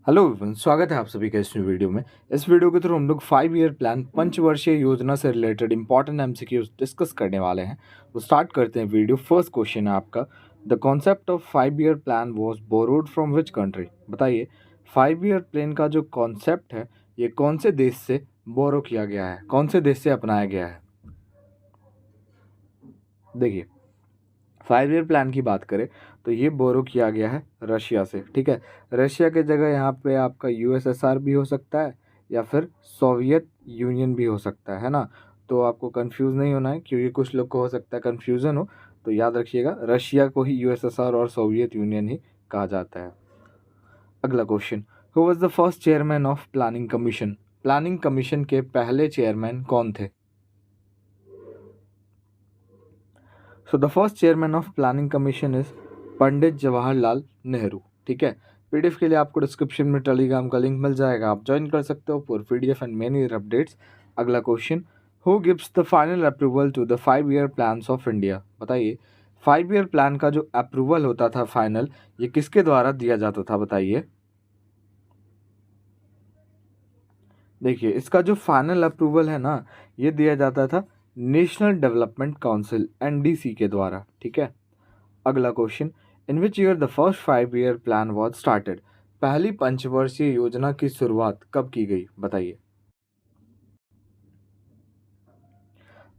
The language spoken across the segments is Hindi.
हेलो एवरीवन, स्वागत है आप सभी का इस वीडियो में। इस वीडियो के थ्रू हम लोग 5 ईयर प्लान पंचवर्षीय योजना से रिलेटेड इंपॉर्टेंट एमसीक्यूज डिस्कस करने वाले हैं। तो स्टार्ट करते हैं वीडियो। फर्स्ट क्वेश्चन है आपका, the concept of 5 year plan was borrowed from which country. बताइए 5 ईयर प्लान का जो कॉन्सेप्ट है ये कौन से देश से बोरो किया गया है, कौन से देश से अपनाया गया है। देखिए 5 ईयर प्लान की बात करें तो ये बोरो किया गया है रशिया से। ठीक है, रशिया के जगह यहाँ पे आपका यूएसएसआर भी हो सकता है या फिर सोवियत यूनियन भी हो सकता है ना। तो आपको कंफ्यूज नहीं होना है, क्योंकि कुछ लोग को हो सकता है कंफ्यूजन हो। तो याद रखिएगा, रशिया को ही यूएसएसआर और सोवियत यूनियन ही कहा जाता है। अगला question, who was the first chairman of planning commission. Planning commission के पहले चेयरमैन कौन थे। So the first chairman of planning commission is Pandit Jawaharlal Nehru. ठीक है, पीडीएफ के लिए आपको डिस्क्रिप्शन में टेलीग्राम का लिंक मिल जाएगा, आप ज्वाइन कर सकते हो for PDF and many updates. अगला question, who gives the final approval to the 5 year plans of India. बताइए 5 ईयर प्लान का जो अप्रूवल होता था फाइनल, ये किसके द्वारा दिया जाता था। बताइए, देखिए इसका जो फाइनल अप्रूवल है ना, ये दिया जाता था नेशनल डेवलपमेंट काउंसिल एनडीसी के द्वारा। ठीक है, अगला question, in which year the first 5 year plan was started. पहली पंचवर्षीय योजना की शुरुआत कब की गई। बताइए,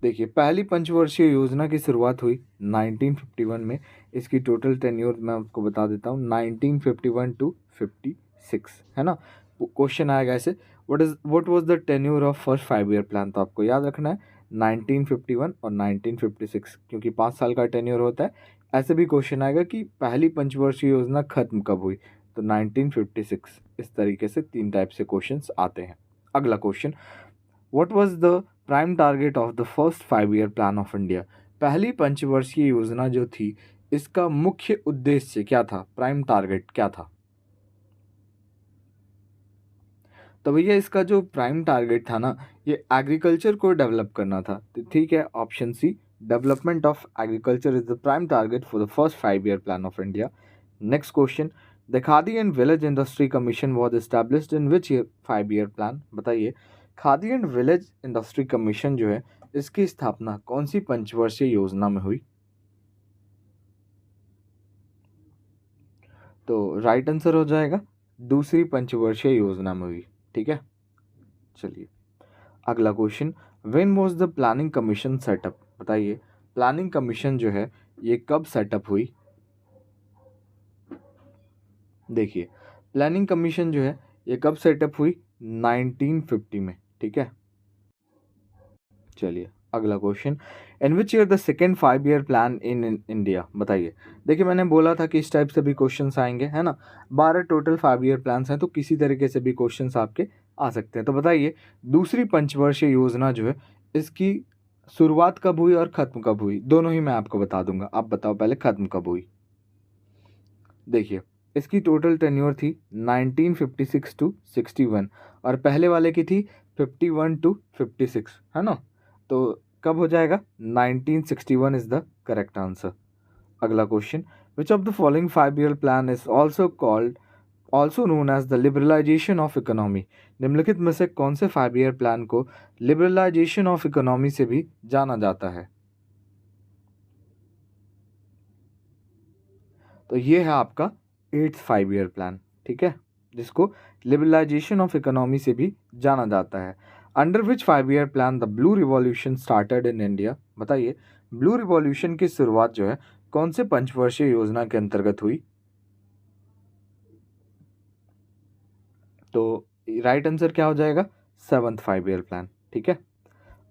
देखिए पहली पंचवर्षीय योजना की शुरुआत हुई 1951 में। इसकी टोटल टेन्योर मैं आपको बता देता हूँ, 1951 टू 56 है ना। क्वेश्चन आएगा ऐसे, what was the tenure of first 5 year plan. तो आपको याद रखना है 1951 और 1956, क्योंकि 5 साल का टेन्योर होता है। ऐसे भी क्वेश्चन आएगा कि पहली पंचवर्षीय योजना खत्म कब हुई, तो 1956। इस तरीके से 3 टाइप से क्वेश्चंस आते हैं। अगला question, what was the prime target of the first 5 year plan of India. पहली पंचवर्षीय योजना जो थी, इसका मुख्य उद्देश्य क्या था, प्राइम टारगेट क्या था। तो भैया इसका जो प्राइम टारगेट था ना, ये एग्रीकल्चर को डेवलप करना था। तो ठीक है, option C, development of agriculture is the prime target for the first 5 year plan of India. Next question, the Khadi and village industry commission was established in which 5 year plan. बताइए Khadi and village industry commission जो है, इसकी स्थापना कौन सी पंचवर्षीय योजना में हुई। तो राइट आंसर हो जाएगा दूसरी पंचवर्षीय योजना में हुई। ठीक है, चलिए अगला question, when was the planning commission setup. बताइए प्लानिंग कमीशन जो है ये कब सेटअप हुई। देखिए प्लानिंग कमीशन जो है ये कब सेटअप हुई, 1950 में। ठीक है, चलिए अगला question, in which year the second 5 year plan in India. बताइए, देखिए मैंने बोला था कि इस टाइप से भी क्वेश्चंस आएंगे है ना। 12 टोटल 5 ईयर प्लान्स हैं, तो किसी तरीके से भी क्वेश्चंस आपके आ सकते हैं। तो बताइए दूसरी पंचवर्षीय योजना जो है, इसकी शुरुआत कब हुई और ख़त्म कब हुई, दोनों ही मैं आपको बता दूंगा। आप बताओ पहले ख़त्म कब हुई। देखिए इसकी टोटल टेन्योर थी 1956 टू 61, और पहले वाले की थी 51 टू 56 है ना। तो कब हो जाएगा, 1961 इज द करेक्ट आंसर। अगला question, which of the following 5 year plan is also known as the liberalisation of economy. निम्नलिखित में से कौन से 5 ईयर प्लान को लिबरलाइजेशन ऑफ इकोनॉमी से भी जाना जाता है। तो ये है आपका 8th 5 ईयर प्लान। ठीक है, जिसको लिबरलाइजेशन ऑफ इकोनॉमी से भी जाना जाता है। Under which 5 year plan the blue revolution started in India. बताइए ब्लू रिवॉल्यूशन की शुरुआत जो है कौन से पंचवर्षीय योजना के अंतर्गत हुई। तो राइट आंसर क्या हो जाएगा, 7th 5 ईयर प्लान। ठीक है,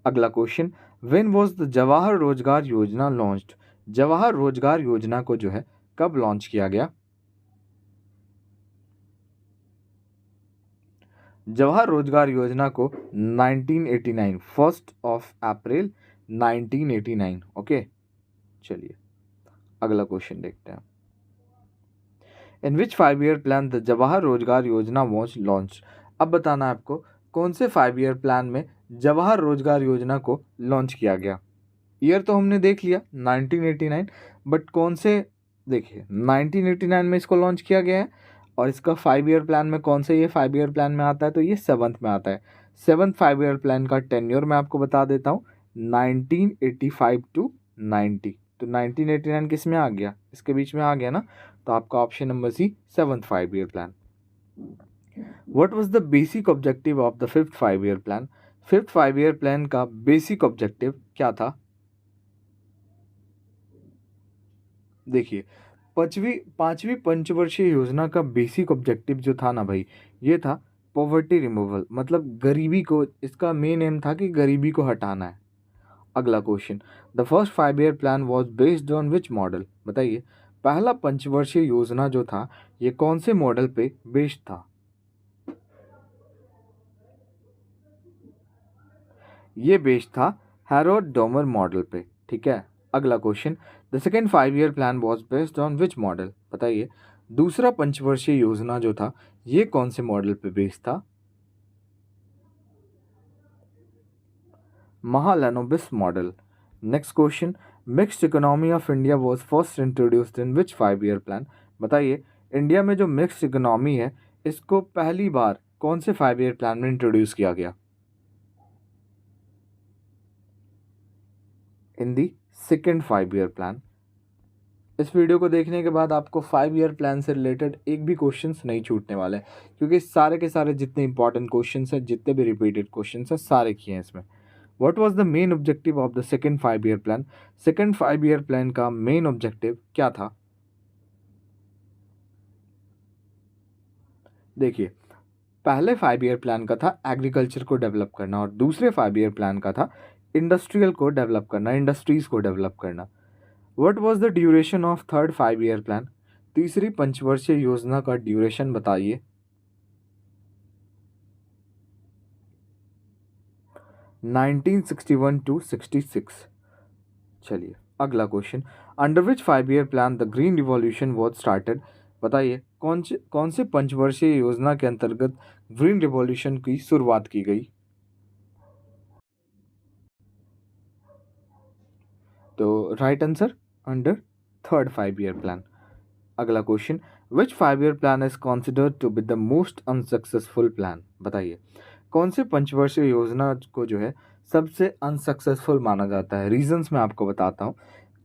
अगला question, when was the Jawahar रोजगार योजना लॉन्च्ड। जवाहर रोजगार योजना को जो है कब लॉन्च किया गया। जवाहर रोजगार योजना को 1989, 1 अप्रैल 1989। ओके, चलिए अगला क्वेश्चन देखते हैं, इन which 5 year plan the Jawahar रोजगार योजना वॉज लॉन्च। अब बताना है आपको कौन से 5 ईयर प्लान में जवाहर रोजगार योजना को लॉन्च किया गया। ईयर तो हमने देख लिया 1989, बट कौन से, देखिए 1989 में इसको लॉन्च किया गया है। और इसका 5 ईयर प्लान में कौन सा ये 5 ईयर प्लान में आता है, तो ये 7th में आता है। 7th 5 ईयर प्लान का टेन्योर मैं आपको बता देता हूँ, 1985 टू 90। तो 1989 किस में आ गया, इसके बीच में आ गया ना, तो आपका option number C 7th 5 year plan. What was the basic objective of the 5th 5 year plan? 5th 5 year plan का बेसिक ऑब्जेक्टिव क्या था? देखिए, पांचवी पंचवर्षीय योजना का बेसिक ऑब्जेक्टिव जो था ना भाई, ये था पॉवर्टी रिमूवल, मतलब गरीबी को, इसका मेन एम था कि गरीबी को हटाना है। अगला question, the first 5 year plan was based on which model? बताइए, पहला पंचवर्षीय योजना जो था ये कौन से मॉडल पे बेस्ड था? ये बेस्ड था हैरोल्ड डोमर मॉडल पे, ठीक है। अगला question, the second 5 year plan was based on which model? बताइए, दूसरा पंचवर्षीय योजना जो था ये कौन से मॉडल पे बेस्ड था? Mahalanobis model. Next question, mixed economy of India was first introduced in which 5 year plan? बताइए, इंडिया में जो मिक्स्ड इकोनॉमी है इसको पहली बार कौन से 5 ईयर प्लान में इंट्रोड्यूस किया गया? इन दी सेकेंड 5 ईयर प्लान। इस वीडियो को देखने के बाद आपको 5 ईयर प्लान से रिलेटेड एक भी क्वेश्चंस नहीं छूटने वाले, क्योंकि सारे के सारे जितने इंपॉर्टेंट क्वेश्चंस हैं, जितने भी रिपीटेड क्वेश्चंस हैं, सारे किए हैं इसमें। What was the main objective of the second 5 year plan? Second 5 year plan का मेन ऑब्जेक्टिव क्या था? देखिए, पहले 5 ईयर प्लान का था एग्रीकल्चर को डेवलप करना, और दूसरे 5 ईयर प्लान का था इंडस्ट्रियल को डेवलप करना, इंडस्ट्रीज को डेवलप करना। What was the duration of third 5 year plan? तीसरी पंचवर्षीय योजना का ड्यूरेशन बताइए। 1961 टू 66। चलिए, अगला question, under which 5 year plan the green revolution was started? बताइए, कौन से पंचवर्षीय योजना के अंतर्गत ग्रीन रिवॉल्यूशन की शुरुआत की गई? तो right answer, under third 5 year plan. अगला question, which 5 year plan is considered to be the most unsuccessful plan? बताइए, कौन से पंचवर्षीय योजना को जो है सबसे अनसक्सेसफुल माना जाता है? रीजंस मैं आपको बताता हूँ।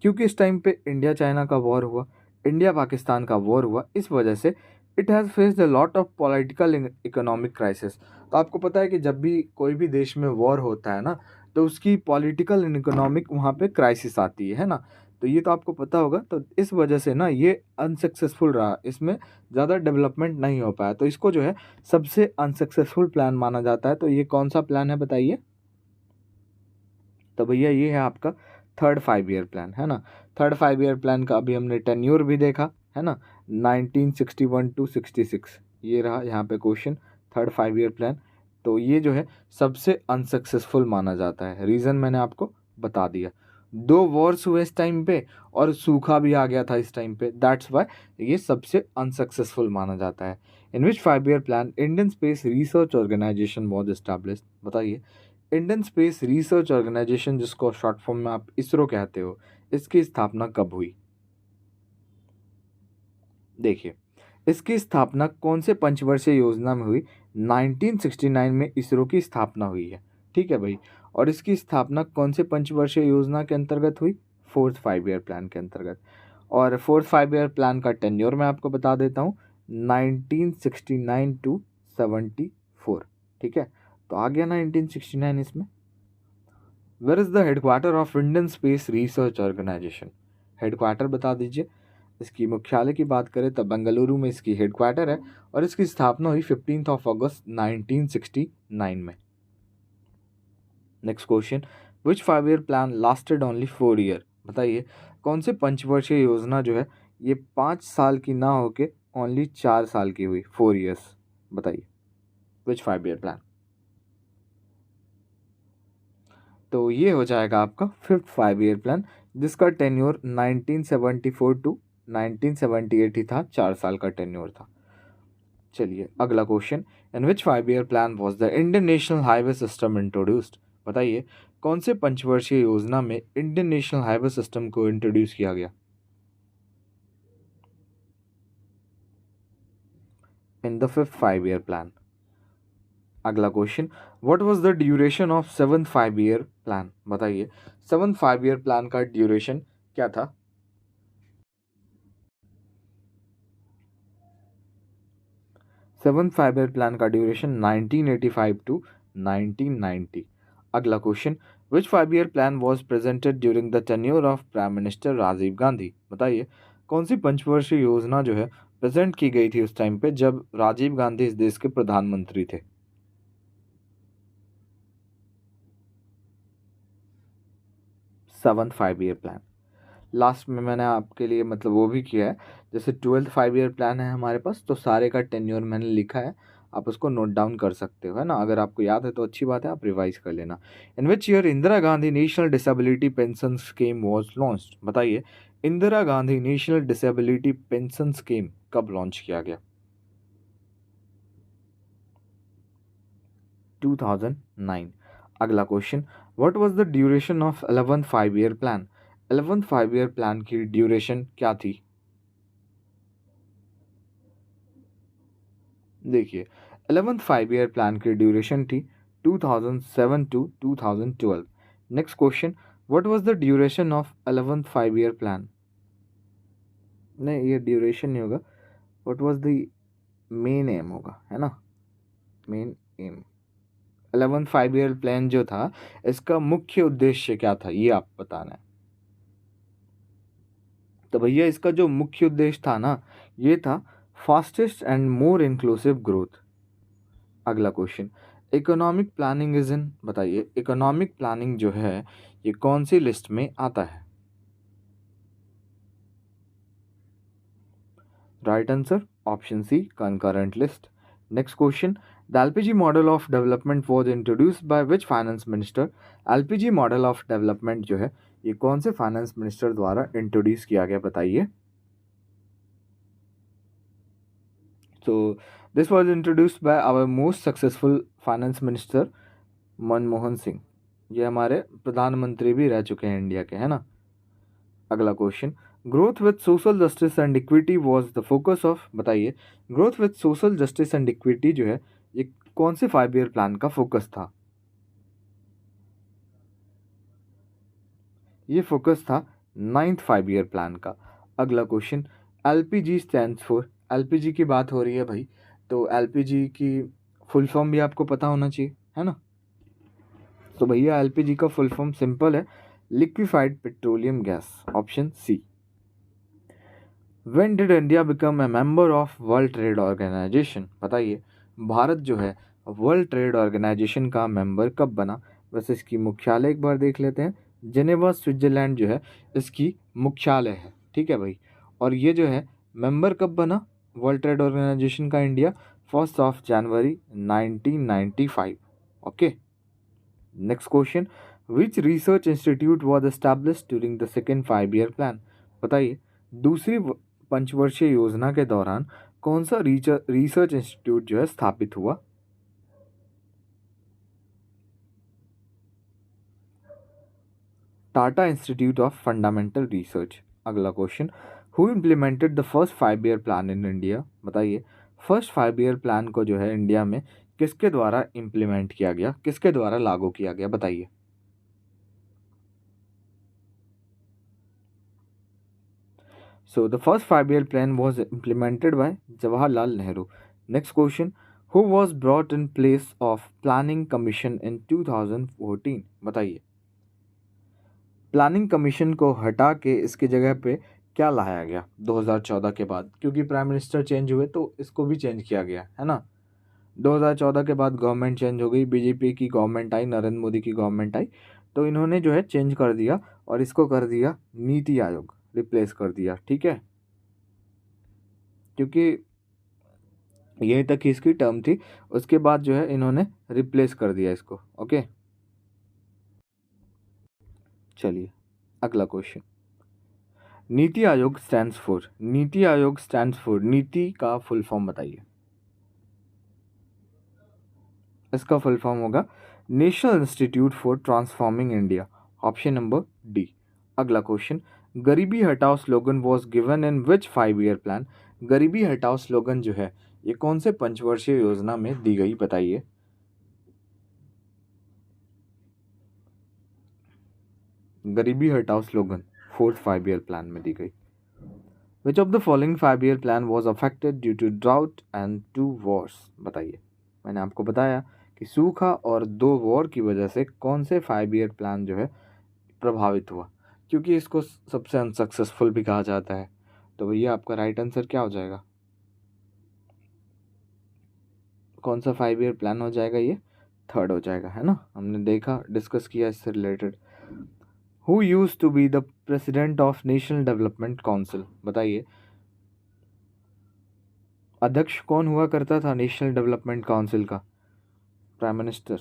क्योंकि इस टाइम पे इंडिया चाइना का वॉर हुआ, इंडिया पाकिस्तान का वॉर हुआ, इस वजह से it has faced a lot of political economic crisis. तो आपको पता है कि जब भी कोई भी देश में वॉर होता है ना, तो उसकी पॉलिटिकल एंड इकोनॉमिक वहाँ पे क्राइसिस आती है ना। तो ये तो आपको पता होगा, तो इस वजह से ना ये अनसक्सेसफुल रहा, इसमें ज़्यादा डेवलपमेंट नहीं हो पाया, तो इसको जो है सबसे अनसक्सेसफुल प्लान माना जाता है। तो ये कौन सा प्लान है बताइए? तो भैया ये है आपका थर्ड 5 ईयर प्लान, है ना। थर्ड 5 ईयर प्लान का अभी हमने टेन्योर भी देखा, है ना, 1961 टू 66। ये रहा यहाँ पे क्वेश्चन, थर्ड 5 ईयर प्लान। तो ये जो है सबसे अनसक्सेसफुल माना जाता है। रीज़न मैंने आपको बता दिया, दो वॉर्स हुए इस टाइम पे और सूखा भी आ गया था इस टाइम पे, दैट्स वाई ये सबसे अनसक्सेसफुल माना जाता है। In which 5 year plan Indian Space Research Organisation was established? बताइए, इंडियन स्पेस रिसर्च ऑर्गेनाइजेशन, जिसको शॉर्ट फॉर्म में आप इसरो कहते हो, इसकी स्थापना कब हुई? देखिए, इसकी स्थापना कौन से पंचवर्षीय योजना में हुई? 1969 में इसरो की स्थापना हुई है, ठीक है भाई। और इसकी स्थापना कौन से पंचवर्षीय योजना के अंतर्गत हुई? फोर्थ 5 ईयर प्लान के अंतर्गत। और फोर्थ 5 ईयर प्लान का टेन्योर मैं आपको बता देता हूँ, 1969 टू 74, ठीक है। तो आ गया 1969 इसमें। Where is the headquarter of Indian Space Research Organisation? Headquarter बता दीजिए। इसकी मुख्यालय की बात करें तो बेंगलुरु में इसकी हेडक्वार्टर है, और इसकी स्थापना हुई 15 अगस्त 1969 में। Next question, which 5 year plan lasted only 4 year? बताइए, कौन से पंचवर्षीय योजना जो है ये 5 साल की ना होके ओनली 4 साल की हुई, 4 ईयर्स? बताइए, विच 5 ईयर प्लान? तो ये हो जाएगा आपका फिफ्थ 5 ईयर प्लान, जिसका टेन्योर 1974 टू 1978 ही था, 4 साल का टेन्योर था। चलिए, अगला question, in which 5 year plan was the Indian national highway system introduced? बताइए, कौन से पंचवर्षीय योजना में इंडियन नेशनल हाईवे सिस्टम को इंट्रोड्यूस किया गया? in the fifth 5 year plan? अगला question, what was the duration of seventh 5 year plan? बताइए सेवन्थ 5 year प्लान का ड्यूरेशन क्या था? सेवन्थ 5 year प्लान का ड्यूरेशन 1985 टू 1990। अगला question, which 5 year plan was presented during the tenure of prime minister Rajiv Gandhi? बताइए कौन सी पंचवर्षीय योजना जो है प्रेजेंट की गई थी उस टाइम पे जब राजीव गांधी इस देश के प्रधानमंत्री थे? Seventh 5 year plan. लास्ट में मैंने आपके लिए मतलब वो भी किया है, जैसे ट्वेल्थ 5 year प्लान है हमारे पास, तो सारे का टेन्योर मैंने लिखा है, आप उसको नोट डाउन कर सकते हो, है ना? अगर आपको याद है तो अच्छी बात है, आप रिवाइज कर लेना। In which year Indira Gandhi national disability pension scheme was launched? बताइए Indira Gandhi national disability pension scheme कब लॉन्च किया गया? 2009। अगला question, what was the duration of 11th 5 year plan? 11th 5 year plan की ड्यूरेशन क्या थी? देखिए 11th 5 year प्लान की ड्यूरेशन थी 2007 to 2012। Next question, what was the duration of 11th 5 year plan? नहीं, ये ड्यूरेशन नहीं होगा, what was the main aim होगा, है ना? Main M. 11th 5 year plan जो था, इसका मुख्य उद्देश्य क्या था, ये आप बताना है। तो भैया इसका जो मुख्य उद्देश्य था ना, ये था fastest and more inclusive growth. अगला question, economic planning is in? बताइए इकोनॉमिक प्लानिंग जो है ये कौन सी लिस्ट में आता है? Right answer option C, concurrent list. Next question, the LPG model of development was introduced by which finance minister? LPG model of development जो है ये कौन से फाइनेंस मिनिस्टर द्वारा इंट्रोड्यूस किया गया? बताइए। So this was introduced by our most successful finance minister Manmohan Singh. ये हमारे प्रधानमंत्री भी रह चुके हैं इंडिया के, है ना? अगला question, growth with social justice and equity was the focus of? बताइए growth with social justice and equity जो है ये कौन से 5 year प्लान का फोकस था? ये फोकस था 9th 5 year प्लान का। अगला question, LPG stands for? LPG की बात हो रही है भाई, तो एलपीजी की फुल फॉर्म भी आपको पता होना चाहिए, है ना? तो भैया एलपीजी का फुल फॉर्म सिंपल है, liquefied petroleum gas, option C. When did India become a member of World Trade Organisation? बताइए भारत जो है वर्ल्ड ट्रेड ऑर्गेनाइजेशन का मेंबर कब बना? वैसे इसकी मुख्यालय एक बार देख लेते हैं, जेनेवा स्विट्जरलैंड जो है इसकी मुख्यालय है, ठीक है भाई। और ये जो है मेंबर कब बना वर्ल्ड ट्रेड ऑर्गेनाइजेशन का India? 1 January 1995। Okay. Next question, which research institute was established during the second 5 year plan? बताइए दूसरी पंचवर्षीय योजना के दौरान कौन सा रिसर्च इंस्टीट्यूट जो है स्थापित हुआ? Tata institute of fundamental research. अगला question, who implemented the first 5 year plan in India? बताइए फर्स्ट 5 year प्लान को जो है इंडिया में किसके द्वारा इम्प्लीमेंट किया गया, किसके द्वारा लागू किया गया? बताइए। So the first 5 year plan was implemented by Jawaharlal Nehru. Next question, who was brought in place of Planning Commission in 2014? बताइए प्लानिंग कमीशन को हटा के इसकी जगह पे क्या लाया गया 2014 के बाद? क्योंकि प्राइम मिनिस्टर चेंज हुए तो इसको भी चेंज किया गया, है ना? 2014 के बाद गवर्नमेंट चेंज हो गई, बीजेपी की गवर्नमेंट आई, नरेंद्र मोदी की गवर्नमेंट आई, तो इन्होंने जो है चेंज कर दिया और इसको कर दिया नीति आयोग, रिप्लेस कर दिया, ठीक है? क्योंकि यहीं तक की इसकी टर्म थी, उसके बाद जो है इन्होंने रिप्लेस कर दिया इसको। ओके, चलिए अगला question, NITI Aayog stands for? NITI Aayog stands for, नीति का फुल फॉर्म बताइए। इसका फुल फॉर्म होगा national institute for transforming India, option number D. अगला क्वेश्चन, गरीबी हटाओ slogan was given in which 5 year plan? गरीबी हटाओ स्लोगन जो है ये कौन से पंचवर्षीय योजना में दी गई, बताइए। गरीबी हटाओ स्लोगन 4th 5 year प्लान में दी गई। Which of the following 5 year plan was affected due to drought and 2 wars, बताइए। मैंने आपको बताया कि सूखा और 2 वॉर की वजह से कौन से 5 year प्लान जो है प्रभावित हुआ, क्योंकि इसको सबसे अनसक्सेसफुल भी कहा जाता है। तो भैया आपका राइट आंसर क्या हो जाएगा, कौन सा 5 year प्लान हो जाएगा, ये 3rd हो जाएगा, है ना। हमने देखा, डिस्कस किया इससे related. Who used to be the president of National Development Council, बताइए। अध्यक्ष कौन हुआ करता था नेशनल डेवलपमेंट काउंसिल का, prime minister.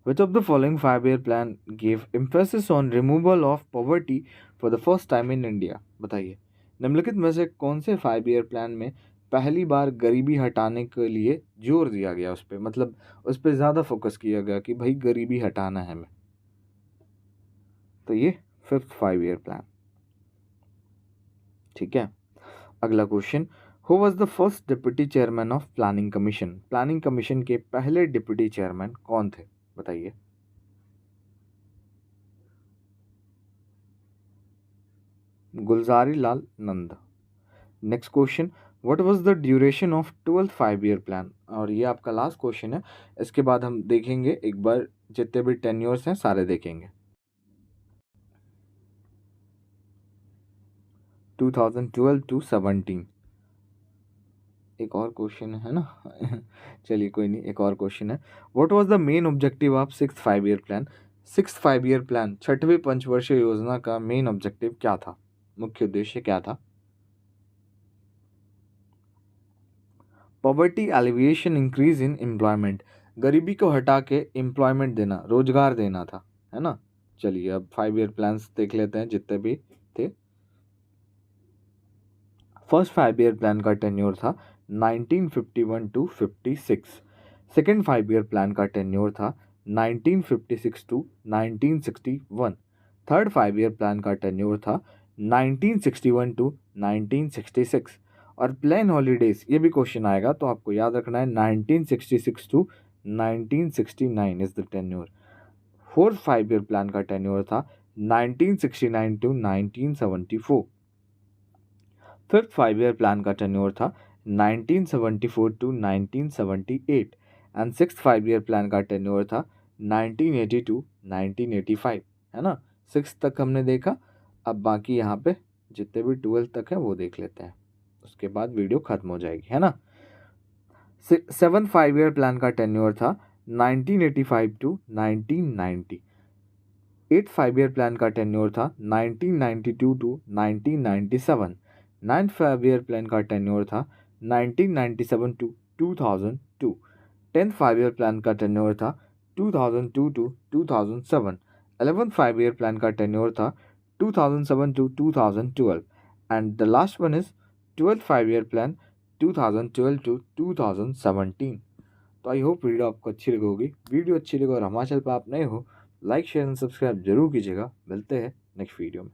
Which of the following 5 year plan gave emphasis on removal of poverty for the first time in India, बताइए। निम्नलिखित में से कौन से 5 year प्लान में पहली बार गरीबी हटाने के लिए जोर दिया गया, उस पर मतलब उस पर ज़्यादा फोकस किया गया कि भाई गरीबी हटाना है हमें। तो ये 5th 5 year प्लान, ठीक है। अगला question, who was the first deputy chairman of planning commission, planning commission के पहले डिप्टी चेयरमैन कौन थे, बताइए। Gulzari Lal Nanda. Next question, what was the duration of 12th 5 year plan, और ये आपका लास्ट क्वेश्चन है। इसके बाद हम देखेंगे एक बार जितने भी टेन्योर्स हैं सारे देखेंगे। 2012 to 17। एक और क्वेश्चन है ना चलिए कोई नहीं, एक और क्वेश्चन है। What was the main objective of 6th 5 year plan, 6th 5 year plan 6वीं पंचवर्षीय योजना का मेन ऑब्जेक्टिव क्या था, मुख्य उद्देश्य क्या था। Poverty alleviation, increase in employment, गरीबी को हटा के एम्प्लॉयमेंट देना, रोजगार देना था, है ना। चलिए अब 5 year प्लान्स देख लेते हैं जितने भी थे। फर्स्ट 5 year प्लान का टेन्योर था 1951 टू 56। सेकेंड 5 year प्लान का टेन्योर था 1956 टू 1961। थर्ड 5 year प्लान का टेन्योर था 1961 टू 1966। और प्लेन हॉलीडेज, ये भी क्वेश्चन आएगा तो आपको याद रखना है 1966 to 1969 is the tenure. Fourth 5 year plan का टेन्योर था 1969 टू 1974। फिफ्थ 5 year प्लान का टेन्योर था 1974 to 1978। And sixth 5 year plan का टेन्योर था 1980 टू 1985, है ना। सिक्स तक हमने देखा, अब बाकी यहाँ पे जितने भी 12 तक है वो देख लेते हैं, उसके बाद वीडियो खत्म हो जाएगी, है ना। सेवन्थ 5 year प्लान का टेन्योर था 1985 टू 1990। एट्थ 5 year प्लान का टेन्योर था 1992 टू 1997। नाइन्थ 5 year प्लान का टेन्योर था 1997 टू 2002। 10th 5 year प्लान का टेन्योर था 2002 टू 2007। 11th 5 year प्लान का टेन्योर था 2007 to 2012। And the last one is 12th 5 year plan 2012 to 2017। तो आई होप वीडियो आपको अच्छी लगी होगी। वीडियो अच्छी लगी और हमारे चैनल पर आप नए हो, लाइक शेयर एंड सब्सक्राइब जरूर कीजिएगा। मिलते हैं नेक्स्ट वीडियो में।